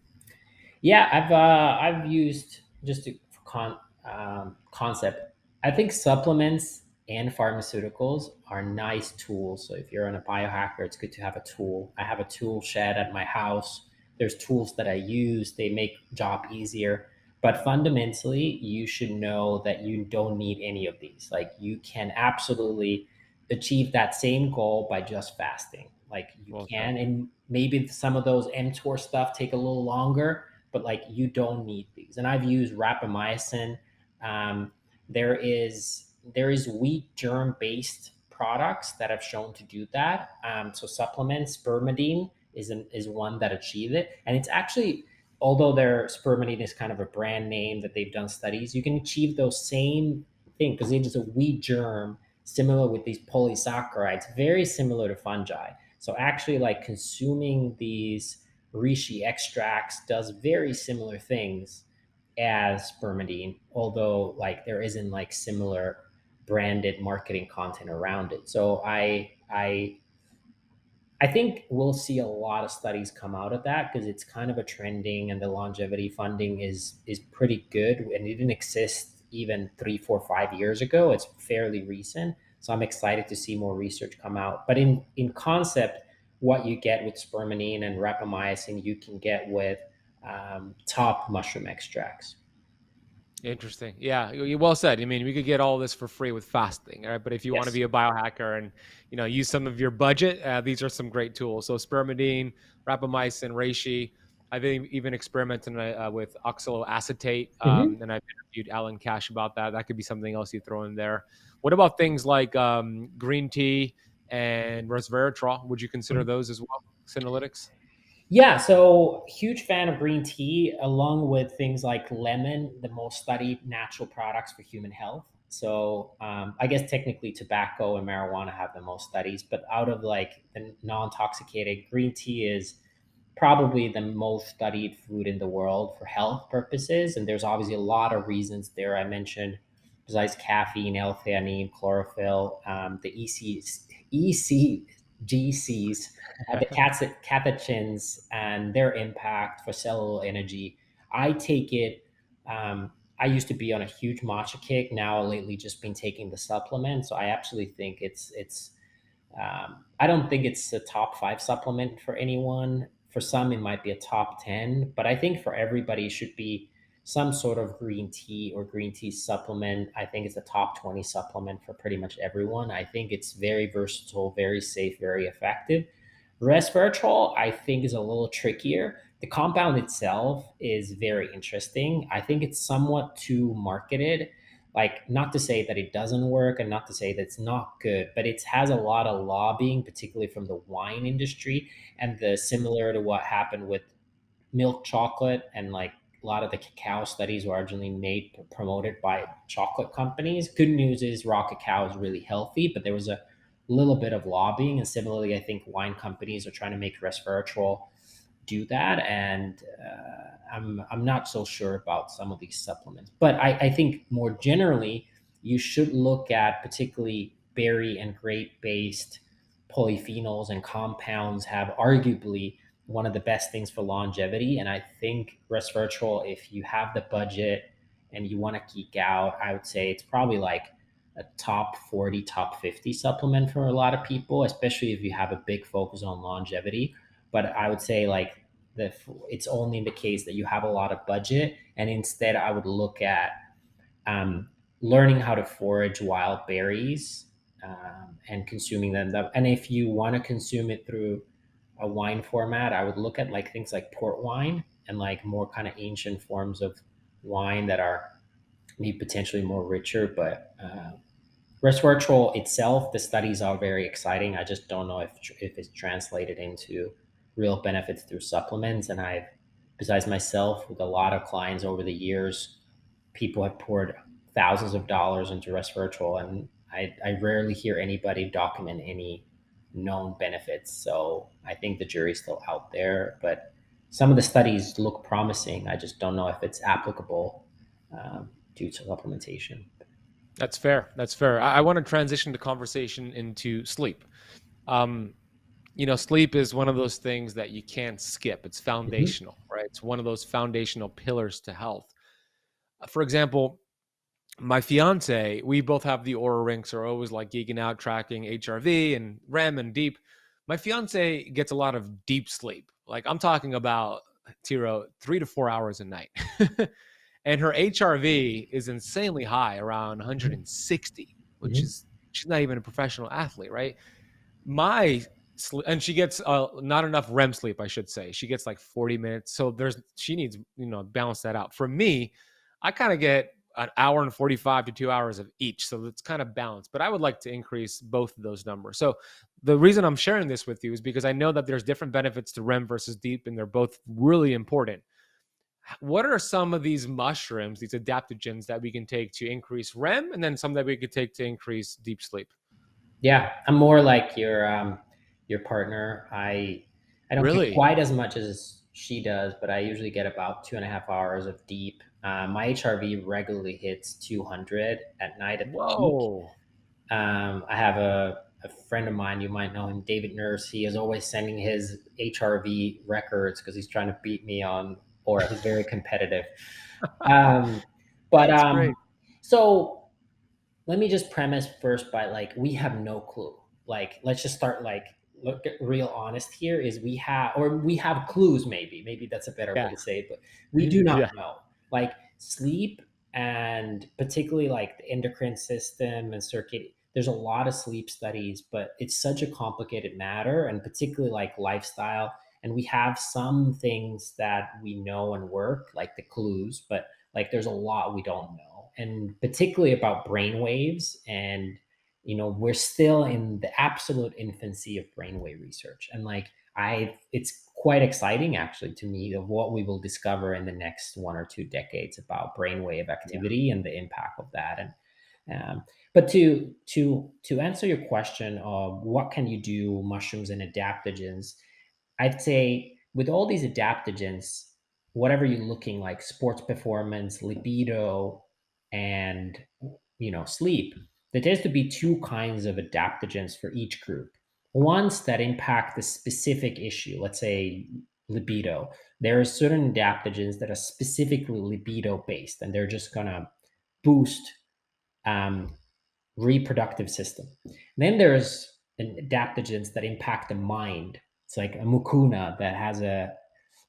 Yeah, I've used just a concept. I think supplements and pharmaceuticals are nice tools. So if you're on a biohacker, it's good to have a tool. I have a tool shed at my house. There's tools that I use. They make job easier. But fundamentally, you should know that you don't need any of these. Like you can absolutely achieve that same goal by just fasting. Like you Well said. can, and maybe some of those mTOR stuff take a little longer, but like you don't need these. And I've used rapamycin. Um, there is wheat germ based products that have shown to do that. So supplements, spermidine is one that achieve it, and it's actually, although their spermidine is kind of a brand name that they've done studies, you can achieve those same thing because it is a wheat germ similar with these polysaccharides, very similar to fungi. So actually, like consuming these reishi extracts does very similar things as spermidine, although like there isn't like similar branded marketing content around it. So I think we'll see a lot of studies come out of that because it's kind of a trending, and the longevity funding is pretty good, and it didn't exist even 3, 4, 5 years ago. It's fairly recent, so I'm excited to see more research come out. But in concept, what you get with spermidine and rapamycin, you can get with top mushroom extracts. Interesting. Yeah, you well said. I mean, we could get all this for free with fasting, right? But if you want to Yes. be a biohacker and use some of your budget, these are some great tools. So spermidine, rapamycin, reishi. I've even experimented with oxaloacetate, Mhm. and I've interviewed Alan Cash about that. That could be something else you throw in there. What about things like green tea and resveratrol? Would you consider those as well, senolytics? Yeah, so huge fan of green tea, along with things like lemon, the most studied natural products for human health. So I guess technically tobacco and marijuana have the most studies, but out of like the non-intoxicated, green tea is probably the most studied food in the world for health purposes. And there's obviously a lot of reasons there. I mentioned besides caffeine, L-theanine, chlorophyll, the ECGCs, the catechins and their impact for cellular energy. I take it. I used to be on a huge matcha kick. Now lately, just been taking the supplement. So I actually think it's. I don't think it's a top 5 supplement for anyone. For some, it might be a top 10, but I think for everybody, it should be some sort of green tea or green tea supplement. I think it's a top 20 supplement for pretty much everyone. I think it's very versatile, very safe, very effective. Resveratrol, I think, is a little trickier. The compound itself is very interesting. I think it's somewhat too marketed. Like, not to say that it doesn't work and not to say that it's not good, but it has a lot of lobbying, particularly from the wine industry, and the similar to what happened with milk chocolate and like a lot of the cacao studies were originally made promoted by chocolate companies. Good news is raw cacao is really healthy, but there was a little bit of lobbying, and similarly, I think wine companies are trying to make resveratrol do that, and I'm not so sure about some of these supplements. But I think more generally, you should look at particularly berry and grape based polyphenols and compounds have arguably one of the best things for longevity. And I think resveratrol, if you have the budget and you want to geek out, I would say it's probably like a top 40, top 50 supplement for a lot of people, especially if you have a big focus on longevity. But I would say like it's only in the case that you have a lot of budget, and instead I would look at um, learning how to forage wild berries and consuming them. And if you want to consume it through a wine format, I would look at like things like port wine and like more kind of ancient forms of wine that are maybe potentially more richer. But resveratrol itself, the studies are very exciting. I just don't know if it's translated into real benefits through supplements. And I've besides myself, with a lot of clients over the years, people have poured thousands of dollars into resveratrol, and I rarely hear anybody document any known benefits. So I think the jury's still out there, but some of the studies look promising. I just don't know if it's applicable due to supplementation. That's fair. That's fair. I want to transition the conversation into sleep. Um, sleep is one of those things that you can't skip. It's Mhm. foundational, right? It's one of those foundational pillars to health. For example, my fiance, we both have the Aura Rinks, are always like geeking out, tracking HRV and REM and deep. My fiance gets a lot of deep sleep. Like I'm talking about Tiro, 3 to 4 hours a night. And her HRV is insanely high, around Mhm. 160, which Mhm. is she's not even a professional athlete, right? My sleep, and she gets not enough REM sleep, I should say. She gets like 40 minutes, so she needs balance that out. For me, I kind of get an hour and 45 to 2 hours of each, so it's kind of balanced. But I would like to increase both of those numbers. So the reason I'm sharing this with you is because I know that there's different benefits to REM versus deep, and they're both really important. What are some of these mushrooms, these adaptogens that we can take to increase REM, and then some that we could take to increase deep sleep? Yeah, I'm more like your partner. I don't get Really? quite as much as she does, but I usually get about 2.5 hours of deep. My HRV regularly hits 200 at night at the peak. Whoa. I have a friend of mine, you might know him, David Nurse. He is always sending his HRV records because he's trying to beat me on, or he's very competitive. Um, but That's great. so let me just premise first by like we have no clue. Like let's just start like look at real honest here is we have clues, maybe that's a better way Yeah. to say it, but we do Yeah. not know. Like sleep, and particularly like the endocrine system and circuit, there's a lot of sleep studies, but it's such a complicated matter, and particularly like lifestyle, and we have some things that we know and work like the clues, but like there's a lot we don't know, and particularly about brain waves. And we're still in the absolute infancy of brainwave research, and like it's quite exciting actually to me of what we will discover in the next 1 or 2 decades about brainwave Yeah. activity and the impact of that. And but to answer your question of what can you do, mushrooms and adaptogens, I'd say with all these adaptogens, whatever you're looking like sports performance, libido, and sleep, there tends to be two kinds of adaptogens for each group. Ones that impact the specific issue, let's say libido. There are certain adaptogens that are specifically libido based, and they're just gonna boost um, reproductive system. Then there's adaptogens that impact the mind. It's like a mucuna that has a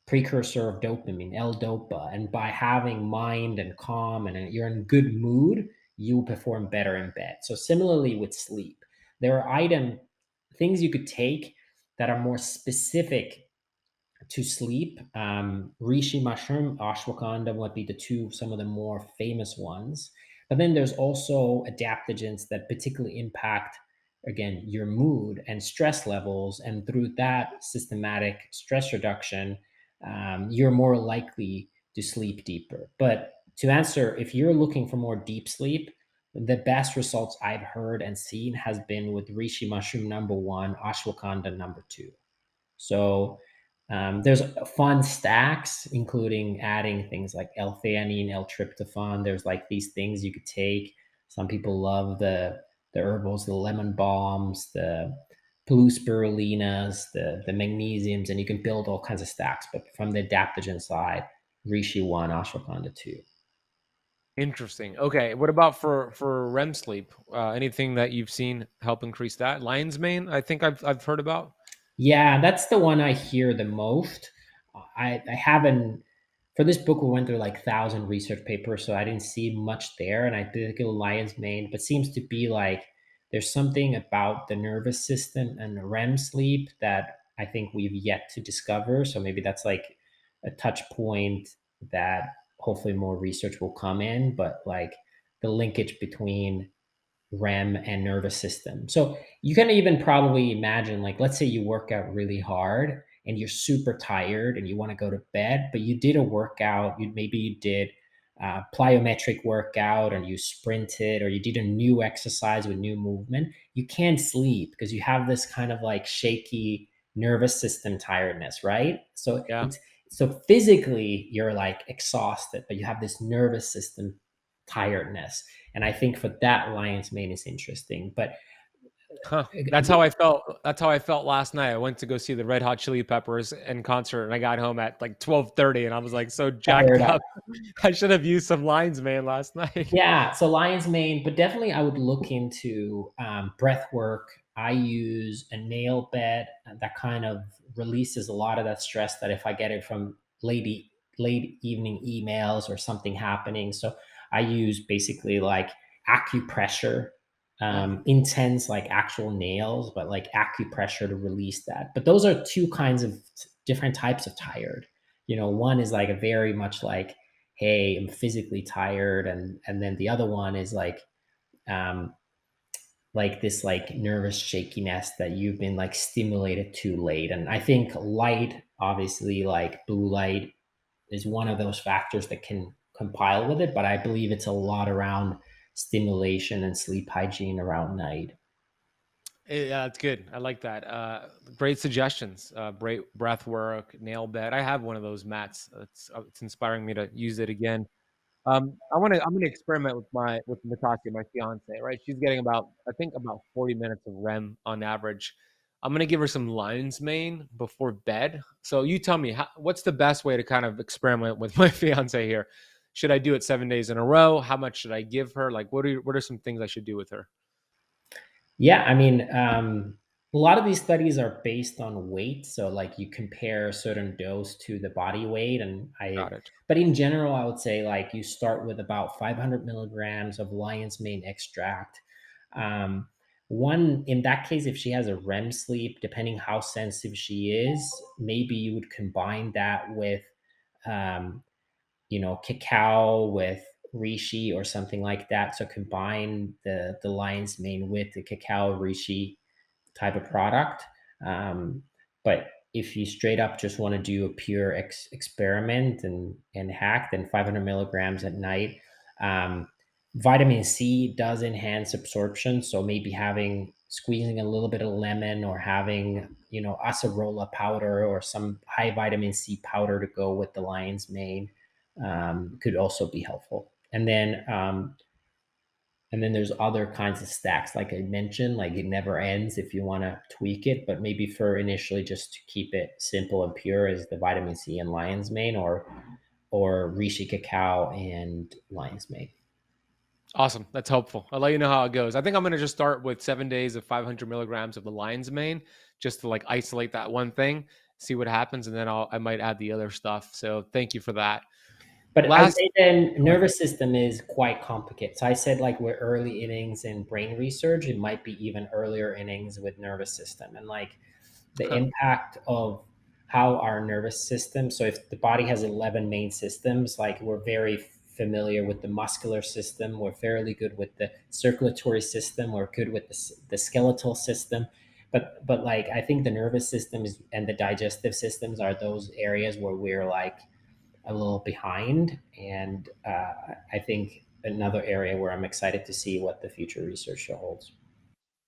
precursor of dopamine, L-dopa, and by having mind and calm and you're in good mood, you perform better in bed. So similarly with sleep, there are things you could take that are more specific to sleep. Reishi mushroom, ashwagandha would be some of the more famous ones. But then there's also adaptogens that particularly impact, again, your mood and stress levels. And through that systematic stress reduction, you're more likely to sleep deeper. But to answer, if you're looking for more deep sleep, the best results I've heard and seen has been with reishi mushroom number one, ashwagandha number two. So there's fun stacks, including adding things like L-theanine, L-tryptophan. There's like these things you could take. Some people love the herbals, the lemon balms, the blue spirulinas, the magnesiums, and you can build all kinds of stacks. But from the adaptogen side, reishi one, ashwagandha two. Interesting. Okay. What about for REM sleep? Anything that you've seen help increase that? Lion's mane, I think I've heard about. Yeah, that's the one I hear the most. I haven't for this book we went through like 1,000 research papers, so I didn't see much there, and I did get lion's mane, but seems to be like there's something about the nervous system and the REM sleep that I think we've yet to discover. So maybe that's like a touch point that hopefully more research will come in, but like the linkage between REM and nervous system. So you can even probably imagine, like, let's say you work out really hard and you're super tired and you want to go to bed, but you did a workout, maybe you did plyometric workout, or you sprinted, or you did a new exercise with new movement, you can't sleep because you have this kind of like shaky nervous system tiredness, right? So Yeah. physically you're like exhausted, but you have this nervous system tiredness. And I think for that, lion's mane is interesting. But Huh. That's how I felt. That's how I felt last night. I went to go see the Red Hot Chili Peppers in concert, and I got home at like 12:30, and I was like so jacked fired up. up. I should have used some lines, man, last night. Yeah, so lion's mane, but definitely I would look into breath work. I use a nail bed that kind of releases a lot of that stress that if I get it from late evening emails or something happening. So I use basically like acupressure, Oh, intense like actual nails, but like acupressure to release that. But those are two kinds of different types of tired. One is like a very much like, hey, I'm physically tired, and then the other one is um like this like nervous shakiness that you've been like stimulated too late. And I think light, obviously, like blue light is one of those factors that can compile with it, but I believe it's a lot around stimulation and sleep hygiene around night. yeah, it's good. I like that. Great suggestions. Great breath work, nail bed. I have one of those mats. It's inspiring me to use it again. I'm gonna experiment with Natasha, my fiance, right? She's getting about I think about 40 minutes of REM on average. I'm gonna give her some lion's mane before bed. So you tell me, what's the best way to kind of experiment with my fiance here? Should I do it 7 days in a row? How much should I give her? Like, what are some things I should do with her? Yeah, I mean, a lot of these studies are based on weight. So, like, you compare a certain dose to the body weight. Got it. But in general, I would say, like, you start with about 500 milligrams of lion's mane extract. Um, in that case, if she has a REM sleep, depending how sensitive she is, maybe you would combine that with, um, cacao with reishi or something like that. So combine the lion's mane with the cacao reishi type of product. Um, but if you straight up just want to do a pure experiment and hack, then 500 milligrams at night. Um, Vitamin C does enhance absorption, so maybe squeezing a little bit of lemon, or having acerola powder or some high vitamin C powder to go with the lion's mane could also be helpful. And then there's other kinds of stacks, like I mentioned, like it never ends if you want to tweak it. But maybe for initially, just to keep it simple and pure, is the vitamin C and lion's mane, or reishi cacao and lion's mane. Awesome. That's helpful. I'll let you know how it goes. I think I'm going to just start with 7 days of 500 milligrams of the lion's mane, just to like isolate that one thing, see what happens, and then I might add the other stuff. So thank you for that. But I Last, say then go ahead. nervous system is quite complicated. So I said like we're early innings in brain research. It might be even earlier innings with nervous system, and like the Huh. impact of how our nervous system. So if the body has 11 main systems, like we're very familiar with the muscular system, we're fairly good with the circulatory system, we're good with the skeletal system. But like I think the nervous systems and the digestive systems are those areas where we're like a little behind. And I think another area where I'm excited to see what the future research holds.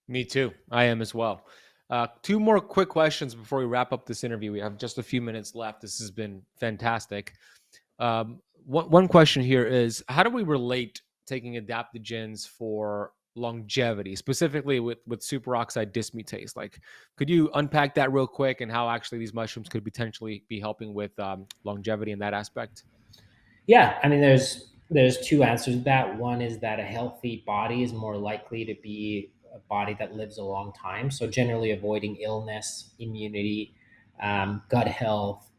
Me too. I am as well. Two more quick questions before we wrap up this interview. We have just a few minutes left. This has been fantastic. One question here is, how do we relate taking adaptogens for longevity, specifically with superoxide dismutase? Like, could you unpack that real quick, and how actually these mushrooms could potentially be helping with longevity in that aspect? Yeah, I mean, there's two answers to that. One is that a healthy body is more likely to be a body that lives a long time. So generally, avoiding illness, immunity, gut health,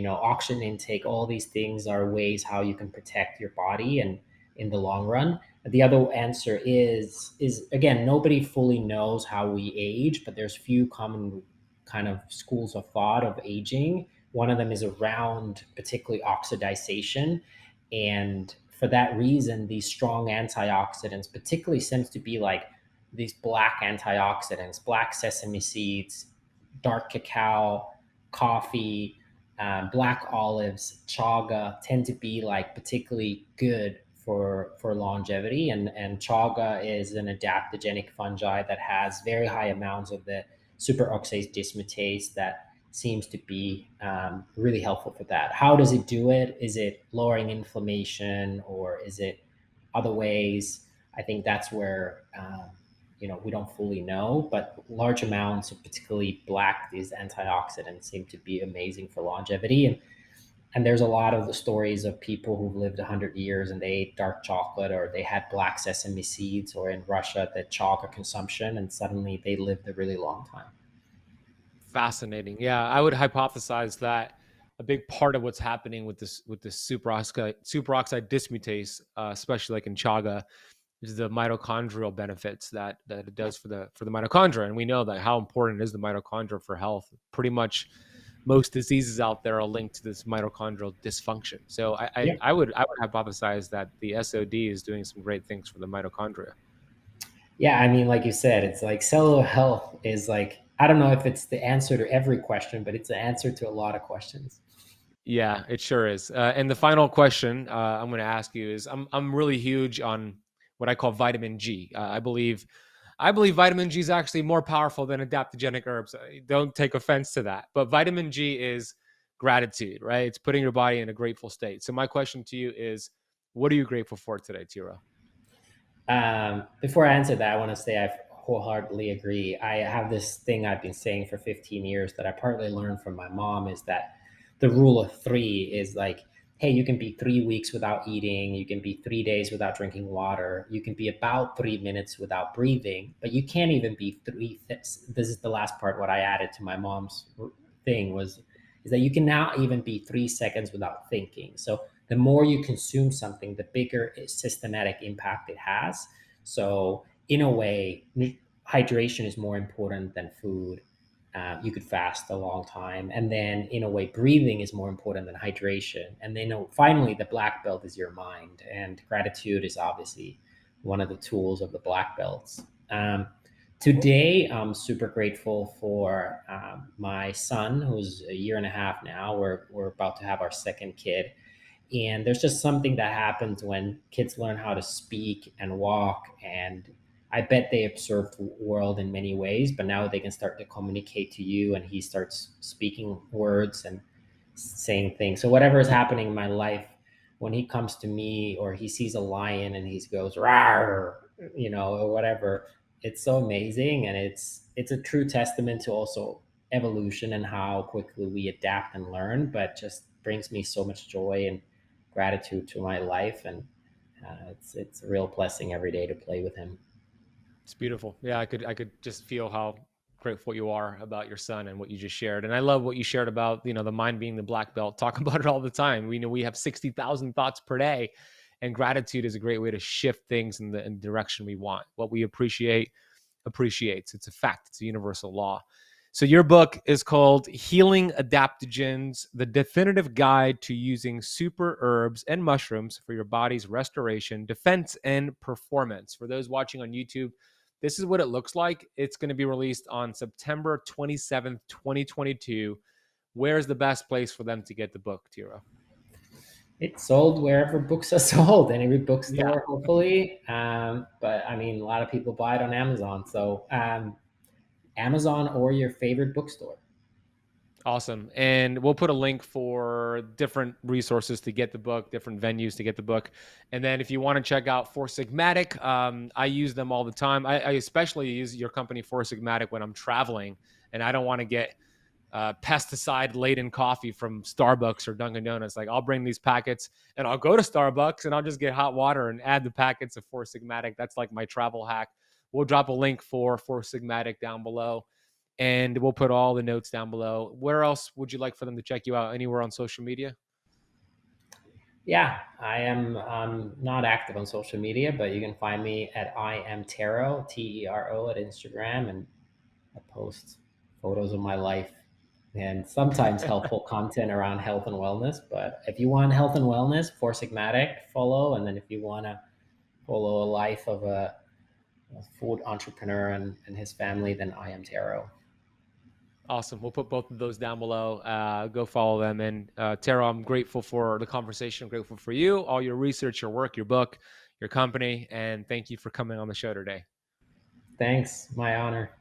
oxygen intake, all these things are ways how you can protect your body and in the long run. The other answer is again, nobody fully knows how we age, but there's few common kind of schools of thought of aging. One of them is around particularly oxidization, and for that reason, these strong antioxidants, particularly seems to be like these black antioxidants, black sesame seeds, dark cacao, coffee, black olives, chaga tend to be like particularly good for longevity. And chaga is an adaptogenic fungi that has very high amounts of the superoxide dismutase that seems to be really helpful for that. How does it do it? Is it lowering inflammation or is it other ways? I think that's where we don't fully know, but large amounts of particularly black, these antioxidants seem to be amazing for longevity. And there's a lot of the stories of people who've lived 100 years and they ate dark chocolate or they had black sesame seeds, or in Russia the chaga consumption, and suddenly they lived a really long time. Fascinating. Yeah, I would hypothesize that a big part of what's happening with this superoxide dismutase, especially like in chaga, is the mitochondrial benefits that it does for the mitochondria. And we know that how important is the mitochondria for health. Pretty much most diseases out there are linked to this mitochondrial dysfunction. So Yeah. I would hypothesize that the SOD is doing some great things for the mitochondria. Yeah, I mean, like you said, it's like cellular health is like, I don't know if it's the answer to every question, but it's the answer to a lot of questions. Yeah, it sure is. And the final question I'm going to ask you is, I'm really huge on what I call vitamin G. I believe vitamin G is actually more powerful than adaptogenic herbs. Don't take offense to that, but vitamin G is gratitude, right? It's putting your body in a grateful state. So my question to you is, what are you grateful for today, Tiro? Before I answer that, I want to say I wholeheartedly agree. I have this thing I've been saying for 15 years that I partly learned from my mom, is that the rule of three is like, hey, you can be 3 weeks without eating, you can be 3 days without drinking water, you can be about 3 minutes without breathing, but you can't even be this is the last part. What I added to my mom's thing was is that you can now even be 3 seconds without thinking. So the more you consume something, the bigger systematic impact it has. So in a way, hydration is more important than food. You could fast a long time, and then in a way, breathing is more important than hydration. And then finally, the black belt is your mind, and gratitude is obviously one of the tools of the black belts. Today, I'm super grateful for my son, who's a year and a half now. We're about to have our second kid, and there's just something that happens when kids learn how to speak and walk. And I bet they observe the world in many ways, but now they can start to communicate to you. And he starts speaking words and saying things. So whatever is happening in my life, when he comes to me or he sees a lion and he goes rawr, or whatever, it's so amazing. And it's a true testament to also evolution and how quickly we adapt and learn, but just brings me so much joy and gratitude to my life. And it's a real blessing every day to play with him. It's beautiful. Yeah, I could just feel how grateful you are about your son and what you just shared. And I love what you shared about, the mind being the black belt. Talk about it all the time. We know we have 60,000 thoughts per day, and gratitude is a great way to shift things in the direction we want. What we appreciate appreciates. It's a fact. It's a universal law. So your book is called Healing Adaptogens: The Definitive Guide to Using Super Herbs and Mushrooms for Your Body's Restoration, Defense, and Performance. For those watching on YouTube, this is what it looks like. It's going to be released on September 27th, 2022. Where's the best place for them to get the book, Tiro? It's sold wherever books are sold, in every Yeah. bookstore, hopefully. But I mean, a lot of people buy it on Amazon. So Amazon or your favorite bookstore. Awesome. And we'll put a link for different resources to get the book, different venues to get the book. And then if you want to check out Four Sigmatic, I use them all the time. I especially use your company, Four Sigmatic, when I'm traveling and I don't want to get pesticide laden coffee from Starbucks or Dunkin' Donuts. Like, I'll bring these packets and I'll go to Starbucks and I'll just get hot water and add the packets of Four Sigmatic. That's like my travel hack. We'll drop a link for Four Sigmatic down below, and we'll put all the notes down below. Where else would you like for them to check you out? Anywhere on social media? Yeah, I am not active on social media, but you can find me at I am Tero, Tero, at Instagram, and I post photos of my life and sometimes helpful content around health and wellness. But if you want health and wellness, Four Sigmatic, follow. And then if you want to follow a life of a food entrepreneur and his family, then I am Tero. Awesome. We'll put both of those down below. Go follow them. And Tero, I'm grateful for the conversation. I'm grateful for you, all your research, your work, your book, your company. And thank you for coming on the show today. Thanks. My honor.